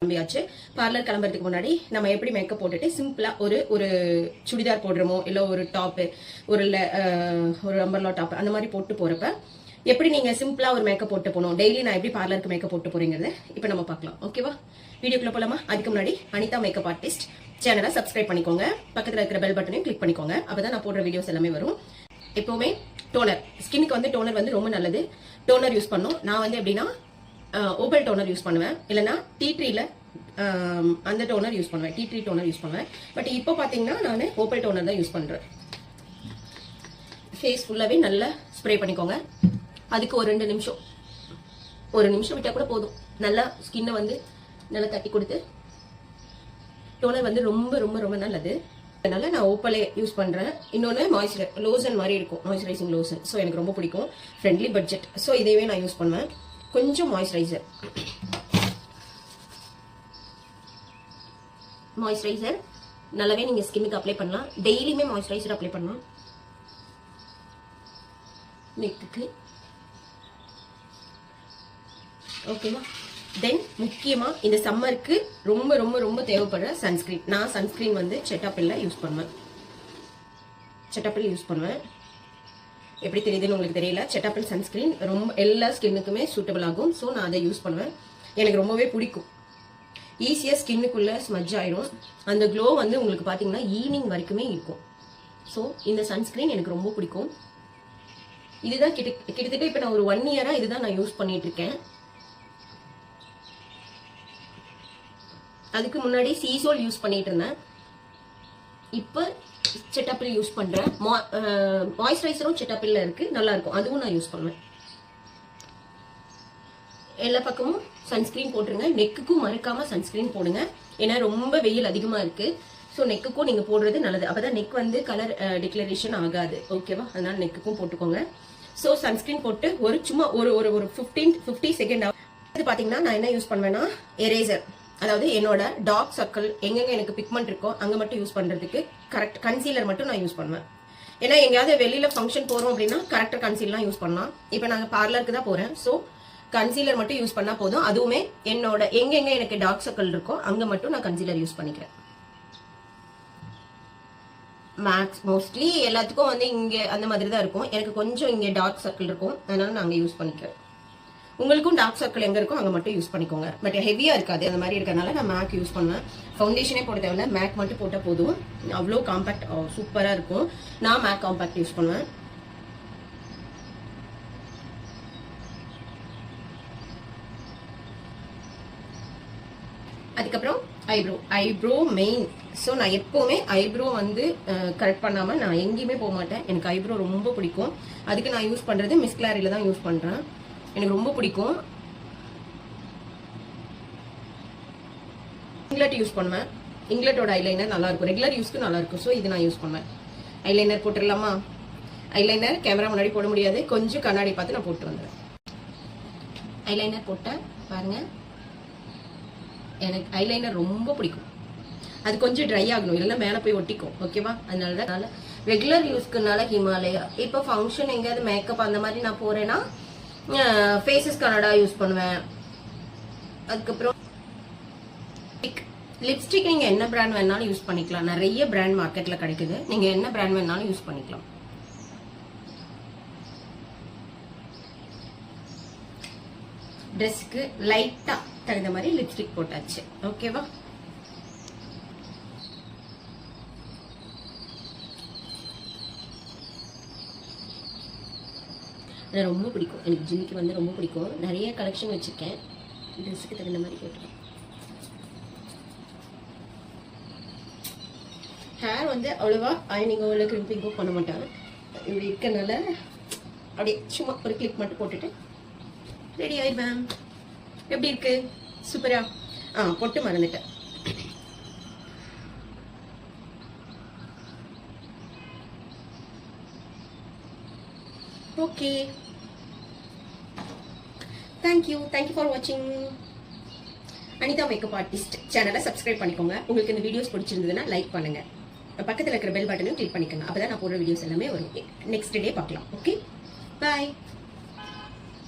கிளம்பியாச்சு. பார்லர் கிளம்புறதுக்கு முன்னாடி நம்ம எப்படி மேக்கப் போட்டுட்டு சிம்பிளா ஒரு சுடிதார் போடுறோமோ இல்ல ஒரு டாப் ஒரு அம்பர்லா டாப் அந்த மாதிரி போட்டு போறப்ப எப்படி நீங்க சிம்பிளா ஒரு மேக்கப் போட்டு போகணும், டெய்லி நான் எப்படி பார்லருக்கு மேக்கப் போட்டு போறீங்கிறத இப்ப நம்ம பார்க்கலாம். ஓகேவா? வீடியோக்குள்ள போலாமா? அதுக்கு முன்னாடி அனிதா மேக்கப் ஆர்டிஸ்ட் சேனலை சப்ஸ்கிரைப் பண்ணிக்கோங்க, பக்கத்துல இருக்கிற பெல் பட்டனையும் கிளிக் பண்ணிக்கோங்க. அப்பதான் நான் போடுற வீடியோஸ் எல்லாமே வரும். எப்பவுமே டோனர், ஸ்கின்னுக்கு வந்து டோனர் வந்து ரொம்ப நல்லது. டோனர் யூஸ் பண்ணும். நான் வந்து எப்படின்னா ஓபல் டோனர் யூஸ் பண்ணுவேன், இல்லைன்னா டீ ட்ரீல அந்த டோனர் யூஸ் பண்ணுவேன், டீ ட்ரீ டோனர் யூஸ் பண்ணுவேன். பட் இப்போ பாத்தீங்கன்னா நான் ஓபல் டோனர் தான் யூஸ் பண்றேன். ஃபேஸ் ஃபுல்லாவே நல்லா ஸ்ப்ரே பண்ணிக்கோங்க. அதுக்கு ஒரு 2 நிமிஷம் விட்டா கூட போதும். நல்லா ஸ்கின்னை வந்து நல்லா தட்டி கொடுத்து, டோனர் வந்து ரொம்ப ரொம்ப ரொம்ப நல்லது. அதனால நான் ஓப்பலே யூஸ் பண்றேன். இன்னொன்று லோசன் மாதிரி இருக்கும், மாய்ஸ்சரைசிங் லோசன். ஸோ எனக்கு ரொம்ப பிடிக்கும், ஃப்ரெண்ட்லி பட்ஜெட். ஸோ இதையே நான் யூஸ் பண்ணுவேன். கொஞ்சம் மாய்ஸ்சரைசர் நல்லாவே நீங்க ஸ்கின்னுக்கு அப்ளை பண்ணலாம். டெய்லியுமே மாய்ஸ்சரைசர் அப்ளை பண்ணலாம். நெக்குக்கு ஓகேவா? தென் முக்கியமா இந்த சம்மருக்கு ரொம்ப ரொம்ப ரொம்ப தேவைப்படுற சன்ஸ்கிரீன். நான் சன்ஸ்கிரீன் வந்து செட்டாப்பில் யூஸ் பண்ணுவேன். எப்படி தெரியுதுன்னு உங்களுக்கு தெரியல. செட்டாப்பில் சன்ஸ்கிரீன் ரொம்ப எல்லா ஸ்கின்னுக்குமே சூட்டபிள் ஆகும். ஸோ நான் அதை யூஸ் பண்ணுவேன். எனக்கு ரொம்பவே பிடிக்கும். ஈஸியா ஸ்கின்னுக்குள்ள ஸ்மஜ் ஆயிரும். அந்த க்ளோ வந்து உங்களுக்கு பாத்தீங்கன்னா ஈவினிங் வரைக்குமே இருக்கும். ஸோ இந்த சன்ஸ்கிரீன் எனக்கு ரொம்ப பிடிக்கும். இதுதான் கிட்டத்தட்ட இப்ப நான் ஒரு 1 இயரா இதுதான் நான் யூஸ் பண்ணிட்டு இருக்கேன். அதுக்கு முன்னாடி சீசோல் யூஸ் பண்ணிட்டு இருந்தேன். இப்ப செட்டாப்பில் யூஸ் பண்றேன். மாய்ஸ்சரைசரும் செட்டாப்பில் இருக்கு, நல்லா இருக்கும். அதுவும் நான் யூஸ் பண்ணுவேன். எல்லா பக்கமும் சன்ஸ்கிரீன் போட்டுருங்க. நெக்குக்கும் மறக்காம சன்ஸ்கிரீன் போடுங்க. ஏன்னா ரொம்ப வெயில் அதிகமா இருக்கு. ஸோ நெக்குக்கும் நீங்க போடுறது நல்லது. அப்பதான் நெக் வந்து கலர் டிக்ளரேஷன் ஆகாது. ஓகேவா? அதனால நெக்குக்கும் போட்டுக்கோங்க. ஸோ சன்ஸ்கிரீன் போட்டு சும்மா ஒரு 50 செகண்ட் ஆகுது. பாத்தீங்கன்னா நான் என்ன யூஸ் பண்ணுவேன்னா எரேசர், அதாவது என்னோட டார்க் சர்க்கிள் எங்கெங்க எனக்கு பிக்மெண்ட் இருக்கோ அங்க மட்டும் யூஸ் பண்றதுக்கு கரெக்ட் கன்சீலர் மட்டும் நான் யூஸ் பண்ணுவேன். ஏன்னா எங்கேயாவது வெளியில ஃபங்க்ஷன் போறோம் அப்படின்னா கரெக்டா கன்சீலர் யூஸ் பண்ணலாம். இப்போ நாங்க பார்லருக்கு தான் போறேன். ஸோ கன்சீலர் மட்டும் யூஸ் பண்ணா போதும். அதுவுமே என்னோட எங்கெங்க எனக்கு டார்க் சர்க்கிள் இருக்கோ அங்க மட்டும் நான் கன்சீலர் யூஸ் பண்ணிக்கிறேன். மோஸ்ட்லி எல்லாத்துக்கும் வந்து இங்க அந்த மாதிரி தான் இருக்கும். எனக்கு கொஞ்சம் இங்க டார்க் சர்க்கிள் இருக்கும், அதனால நான் அங்க யூஸ் பண்ணிக்கிறேன். உங்களுக்கும் டார்க் சர்க்கிள் எங்க இருக்கோ அங்க மட்டும் யூஸ் பண்ணிக்கோங்க. பட் ஹெவியா இருக்காது, அந்த மாதிரி இருக்கறனால நான் மேக் யூஸ் பண்ணுவேன். ஃபவுண்டேஷனே போட தேவையில்ல, மேக் மட்டும் போட்டா போதும். அவ்வளோ காம்பாக்ட் சூப்பரா இருக்கும். நான் மேக் காம்பாக்ட் யூஸ் பண்ணுவேன். அதுக்கப்புறம் ஐப்ரோ மெயின். ஸோ நான் எப்பவுமே ஐப்ரோ வந்து கரெக்ட் பண்ணாம நான் எங்கேயுமே போக மாட்டேன். எனக்கு ஐப்ரோ ரொம்ப பிடிக்கும். அதுக்கு நான் யூஸ் பண்றது மிஸ் கிளாரில தான் யூஸ் பண்றேன். எனக்கு ரொம்ப பிடிக்கும். இங்லட் யூஸ் பண்ணுவேன். இங்லட்டோட ஐலைனர் நல்லா இருக்கும், ரெகுலர் யூஸ்க்கு நல்லா இருக்கும். ஸோ இது நான் யூஸ் பண்ணுவேன். ஐலைனர் போட்டுடலாமா? ஐலைனர் கேமரா முன்னாடி போட முடியாது, கொஞ்சம் கண்ணாடி பார்த்து நான் போட்டு வந்துடுறேன். ஐலைனர் போட்டேன் பாருங்க. எனக்கு ஐலைனர் ரொம்ப பிடிக்கும். அது கொஞ்சம் ட்ரை ஆகணும், இல்லைன்னா மேலே போய் ஒட்டிக்கும். ஓகேவா? அதனால ரெகுலர் யூஸ்க்குனால ஹிமாலயா. இப்போ ஃபங்க்ஷன் எங்கேயாவது மேக்கப் அந்த மாதிரி நான் போறேன்னா ஃபேஸஸ் கனடா யூஸ் பண்ணுவேன். அதுக்கப்புறம் லிப்ஸ்டிக் நீங்க என்ன பிராண்ட் வேணாலும் யூஸ் பண்ணிக்கலாம். நிறைய பிராண்ட் மார்க்கெட்ல கிடைக்குது, நீங்க என்ன பிராண்ட் வேணாலும் யூஸ் பண்ணிக்கலாம். ட்ரெஸ்க்கு லைட்டா தகுந்த மாதிரி லிப்ஸ்டிக் போட்டாச்சு. ஓகேவா? ரொம்ப பிடிக்கும் எனக்கு. ஜிமிக்கு வந்து ரொம்ப பிடிக்கும். நிறைய கலெக்ஷன் வச்சிருக்கேன். ட்ரெஸ்ஸுக்கு தகுந்த மாதிரி போட்டுருக்கேன். ஹேர் வந்து அவ்வளவா அயனிங்கோ இல்லை கிரிம்பிங்கோ பண்ண மாட்டேன். இப்படி இருக்கனால அப்படியே சும்மா ஒரு கிளிப் மட்டும் போட்டுட்டு ரெடி ஆயிடுவேன். எப்படி இருக்கு? சூப்பரா? பொட்டு மறந்துட்டேன். ஓகே, தேங்க்யூ ஃபார் வாட்சிங். அனிதா மேக்கப் ஆர்டிஸ்ட் சேனலை சப்ஸ்கிரைப் பண்ணிக்கோங்க. உங்களுக்கு இந்த வீடியோஸ் பிடிச்சிருந்ததுன்னா லைக் பண்ணுங்க, பக்கத்தில் இருக்கிற பெல் பட்டனையும் கிளிக் பண்ணிக்கோங்க. அப்பதான் நான் போடுற வீடியோஸ் எல்லாமே வரும். நெக்ஸ்ட் டே பார்க்கலாம். ஓகே, பாய்.